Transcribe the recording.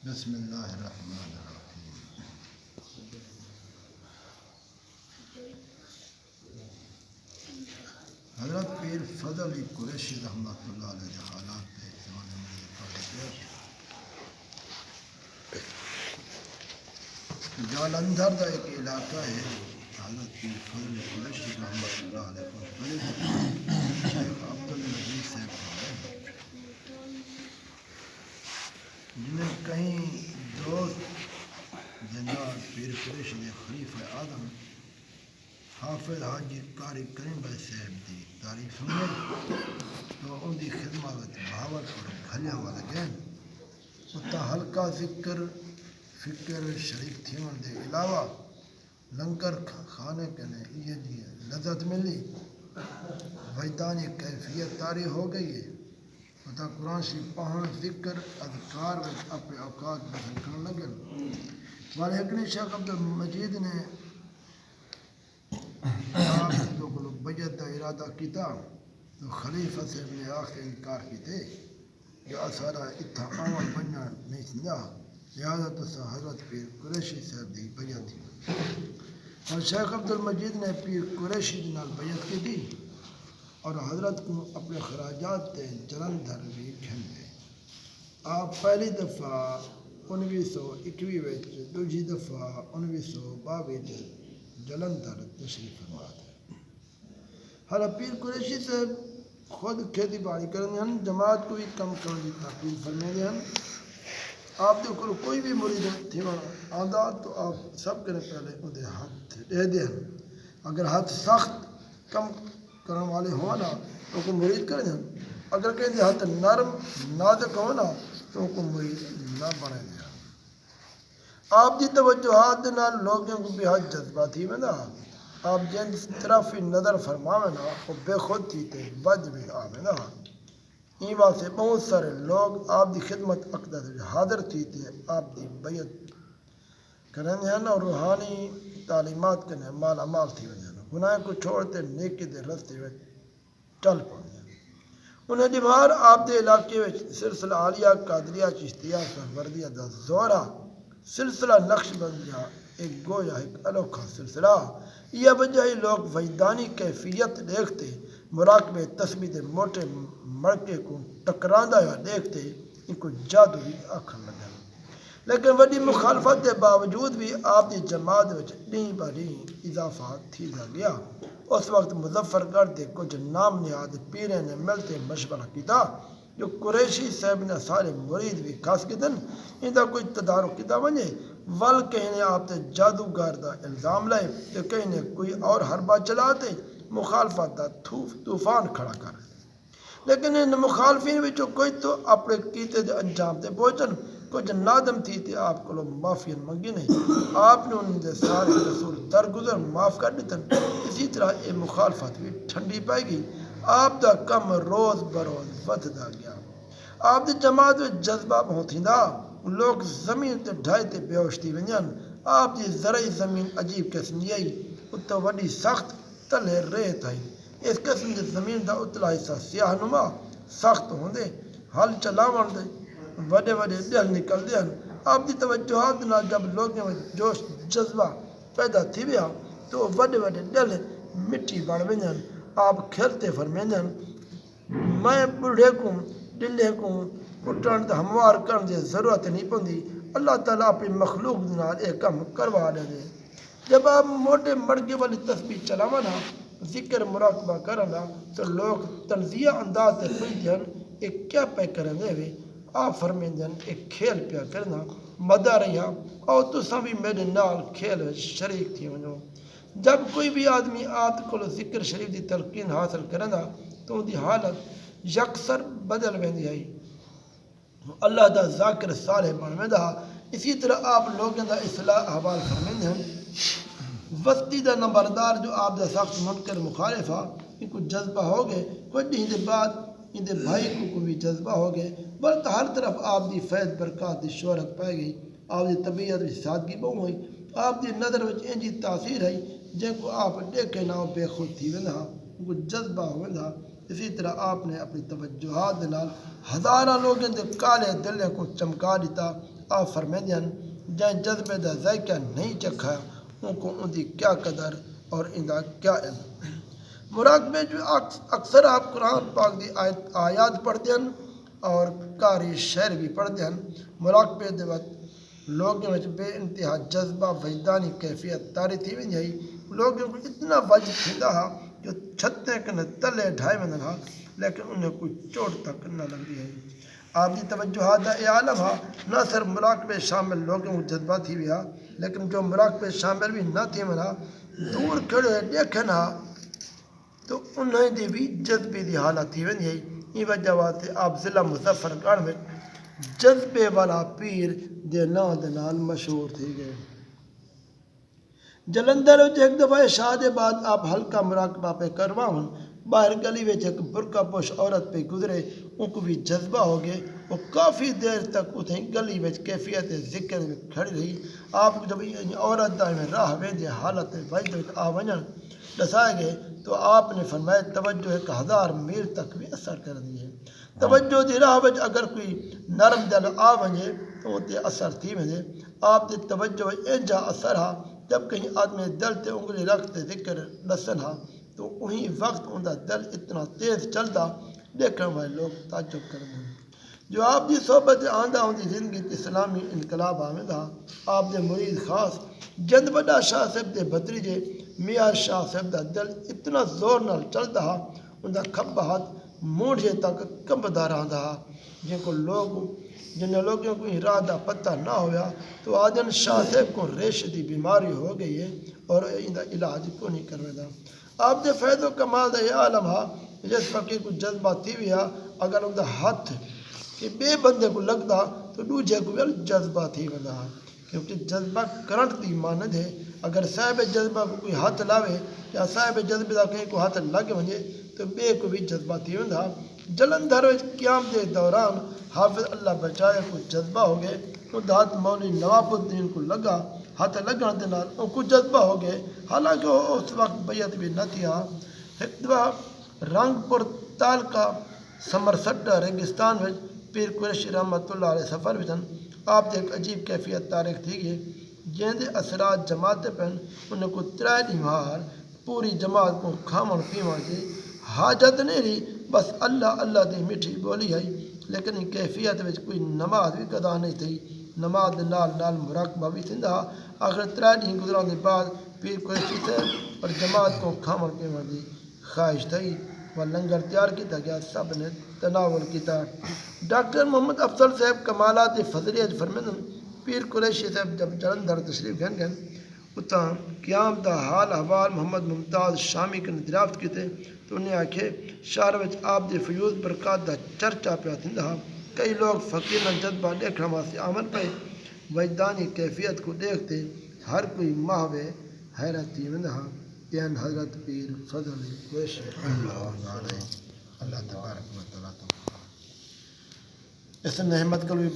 بسم اللہ الرحمن الرحیم۔ حضرت پیر فضل علی قریشی رحمۃ اللہ علیہ حالات پہ زمانے میں جالندھر کا ایک علاقہ ہے۔ حضرت پیر فضل علی قریشی رحمۃ اللہ علیہ کو شیخ عبد المجید صاحب جنہیں کہیں دوست جناب پیر قریشی نے خلیفہ اعظم حافظ حاجی قاری کریم بھائی صاحب کی تعریف سنی تو ان کی خدمت بہاولپور گھلیا والا گئے اتنا ہلکا ذکر فکر شریف تھیون دے علاوہ لنگر کھانے کے یہ جی لذت ملی وجدانی کیفیت طاری ہو گئی ہے۔ اتنا قرآن شریف پڑھن ذکر اذکار اپنے اوقات بسر کرنے لگے والے ایک شیخ عبد المجید نے آپ تو بیعت کا ارادہ کیتا تو خلیفہ سے اپنے آخر انکار کیتے جو اثارہ اتھا آمن بننا نہیں سنجا لہذا تو حضرت پیر قریشی صاحب دی بیعت تھی اور شیخ عبد المجید نے پیر قریشی جنال بیعت کی تھی اور حضرت کو اپنے خراجات تے جلندھر بھی کھل گئے۔ آپ پہلی دفعہ 1921 دوسری دفعہ 1922 جلندھر تشریف فرما تھے۔ حضرت پیر قریشی صاحب خود کھیتی باڑی کرتے ہیں، جماعت کو بھی کم کرنے کی تحقیق فرماتے ہیں۔ آپ کے کوئی بھی مرید تھے آدھا تو آپ سب کے پہلے انہیں ہاتھ دے دیں، اگر ہاتھ سخت کم کرنے والے ہو نا تو کو مرید کر دیں، اگر کہیں ہاتھ نرم نازک ہو نا تو کو مرید نہ بنے دیں۔ آپ کی توجہات نال لوگوں کو بھی حد جذبہ تھی میں نا آپ جن طرف نظر فرماوے نا وہ بے خود تھی تے بج بھی آوے نا این واسطے بہت سارے لوگ آپ کی خدمت اقدس حاضر تھی تے آپ کی بیعت کریں ہیں اور روحانی تعلیمات کے مالا مال تھی وجہ گناہ کو چھوڑتے نیکی دے رستے میں چل پڑے۔ انہیں دیوار آپ کے علاقے میں سلسلہ عالیہ قادریہ چشتیہ سہروردیہ دا زورا سلسلہ نقش بندیہ ایک گویا ایک انوکھا سلسلہ یہ وجہ ہی لوگ وجدانی کیفیت دیکھتے مراقبے تسبیح موٹے مڑکے کو ٹکراندہ ہوا دیکھتے ان کو جادو بھی آکھن لگا، لیکن وڈی مخالفت کے باوجود بھی آپ کی جماعت میں ڈیں بڑیں اضافہ تھی جا گیا۔ اس وقت مظفر گڑھ کے کچھ نام نہاد پیریں نے ملتے مشورہ کیتا جو قریشی صاحب نے سارے مرید بھی خاص کیتے ان کا کوئی تدارک کیتا ونے ول کہیں نے آپ تے جادوگر دا الزام لائے تو کہیں نے کوئی اور حربہ چلاتے مخالفت دا طوفان کھڑا کر، لیکن ان مخالفین وچوں کوئی تو اپنے کیتے دے انجام تے پہنچن کچھ نادم تھی تے آپ کو معافی منگی نہیں آپ نے ان دے سارے رسول درگزر معاف کر دیتے۔ اسی طرح یہ مخالفت بھی ٹھنڈی پائے گی، آپ دا کم روز بروز ودھدا گیا۔ آپ دی جماعت میں جذبہ بہت ہی دا لوگ زمین تے ڈھائی تے بیوش تھی ونجن آپ دی زرعی زمین عجیب قسم یہی اتو وڈی سخت تلے ریت آئی اس قسم دی زمین دا اتلا حصہ سیاہ نما سخت ہوندے حل چلاون دے وڈے وڈے دل نکل دے آپ دی توجہات نال جب لوگوں میں جوش جذبہ پیدا تھی ویا تو وڈے وڈے دل مٹی بن ونجن آپ کھیلتے فرمیندن میں بڑھے کو ڈلے کو پٹن تے ہموار کرن دی ضرورت نہیں پوندی اللہ تعالیٰ اپنی مخلوق نال ایک کم کروا لے دے۔ جب آپ موٹے مڑکے والی تسبیح چلاوانا ذکر مراقبہ کرنا تو لوگ تنزیہ انداز تے پوچھدن ایک کیا پہ کریں دے وے آپ فرمیندن ایک کھیل پیا کرنا مزہ رہا اور تساں بھی میرے نال کھیل شریک تھی ونجو۔ جب کوئی بھی آدمی آپ کو ذکر شریف دی تلقین حاصل کرنا تو ان دی حالت یکسر بدل ویندی آئی اللہ دا ذاکر صالح بن ویندا۔ اسی طرح آپ لوگوں دا اصلاح احوال فرمیندے ہیں وسطی دا نمبردار جو آپ دا سخت منکر مخالف ہے ان کو جذبہ ہو گئے کوئی دن دے بعد ان دے بھائی کو بھی جذبہ ہو گئے بلکہ ہر طرف آپ دی فیض برکات دی شہرت پائی گئی آپ دی طبیعت بھی سادگی بہت ہوئی آپ دی نظر وچ انجی تاثیر ہے جن کو آپ دیکھے نہ بے خود تھی ویندا ان کو جذبہ ہو ویندا۔ اسی طرح آپ نے اپنی توجہات نال ہزارہ لوگوں دے کالے دلیں کو چمکا دیتا آپ فرمائیں جن جذبے دا ذائقہ نہیں چکھا ان کو ان کی کیا قدر اور ان کا کیا علم۔ مراقبے جو اکثر آپ قرآن پاک دی آیات پڑھتے ہیں اور قاری شعر بھی پڑھتے ہیں۔ مراقبے دے وقت لوگوں میں بے انتہا جذبہ وجدانی کیفیت تاری تھی وی جائی، لوگوں کو اتنا وجد تھیندا ہا جو چھتے کنے تلے ڈھائی وندن ہا لیکن انہیں کوئی چوٹ تک نہ لگتی ہے۔ آپ کی توجہات دا اے عالم ہا نہ صرف مراقبے شامل لوگوں کو جذبہ تھی ویا لیکن جو مراقبے شامل بھی نہ تھی ونا دور کھڑے دیکھن ہا تو انہیں دی بھی جذبے دی حالت تھی وی جائی۔ یہ وجہ واسطے آپ ضلع مظفر گڑھ میں جذبے والا پیر دے نام دے نال مشہور تھی گئے۔ جلندر وچ ایک دفعہ شاد بعد آپ ہلکا مراقبہ پہ کرواؤں باہر گلی وچ ایک برقع پوش عورت پہ گزرے ان کو بھی جذبہ ہو گئے، وہ کافی دیر تک اتیں گلی وچ کیفیت ذکر میں کھڑی رہی۔ آپ جب عورت دا میں راہ ویندے حالت وجد وچ آ ونجن دسائے گئے تو آپ نے فرمایا توجہ 1000 میل تک بھی اثر کر دی ہے۔ توجہ دی راہ وچ اگر کوئی نرم دل آ ونجے تو تے اثر تھی ویندے۔ آپ دی توجہ انجا اثر ہا جب کہیں آدمی دل تے انگلی رکھتے ذکر لسن ہا تو وہی وقت ان دا دل اتنا تیز چلدا دیکھنے والے لوگ تعجب کرتے ہیں۔ جو آپ دی صحبت آندہ ان دی زندگی اسلامی انقلاب آمد ہا، آپ دے مرید خاص جند بڑا شاہ صاحب دے بھتریجے میاں شاہ صاحب دا دل اتنا زور نال چلدا ہا ان دا کھبا ہاتھ موڑھے تک کمبدا رہندا ہا جن لوگوں کو ارادہ پتہ نہ ہویا تو آدن شاہ صاحب کو ریش دی بیماری ہو گئی ہے اور ان دا علاج کو نہیں کروا۔ آپ دے فیض و کمال دا یہ عالم ہا جس فقیر کو جذبہ تھی ویا اگر ان دا ہاتھ کہ بے بندے کو لگتا تو دوجے کو بھی جذبہ تھی ودا کیونکہ جذبہ کرنٹ دی مانند ہے۔ اگر صاحب جذبہ کو کوئی ہاتھ لاوے یا صاحب جذبہ دا کہیں کو ہاتھ لگ ونجے تو بے کو بھی جذبہ تھی ودا۔ جلندھر وچ قیام دے دوران حافظ اللہ بچائے کو جذبہ ہو گئے، ان دا ہاتھ مولوی نواب الدین کو لگا، ہاتھ لگن دے نال ان کو جذبہ ہو گئے حالانکہ وہ اس وقت بیعت بھی نہ تھی۔ ایک دفعہ رنگ پور تعلقہ سمرسٹا ریگستان وچ پیر قریشی رحمت اللہ علیہ سفر وچن آپ دے ایک عجیب کیفیت تاریخ تھی گئی جن دے اثرات جماعت پن انہیں کو 3 ڈیمار پوری جماعت کو کھامن پیون دی حاجت نہیں رہی، بس اللہ اللہ دی میٹھی بولی ہے لیکن ان کیفیت وچ کوئی نماز بھی قضا نہیں تھی، نماز نال نال مراقبہ بھی تھیندا۔ آخر 3 ڈی گزران دے بعد پیر قریشی سے اور جماعت کو کھامن پیون دی خواہش تھی و لنگر تیار کیتا گیا، سب نے تناول کیتا۔ ڈاکٹر محمد افضل صاحب کمالات فضلیت فرمندن پیر قریشی صاحب جب جلندھر تشریف گن اتاں قیام دا حال احوال محمد ممتاز شامی کن دریافت کیتے تو انہیں آکھے شہر وچ آپ دی فیوز برکات دا چرچا پیا تھیندا۔ کئی لوگ فقیر جذبہ دیکھنے واسطے آمن پے، وجدانی کیفیت کو دیکھتے ہر کوئی ماہوے حیرت تھی ویندا۔ تین حضرت پیر فضل قریشی اللہ تبارک و تعالیٰ اس نعمت کو بھی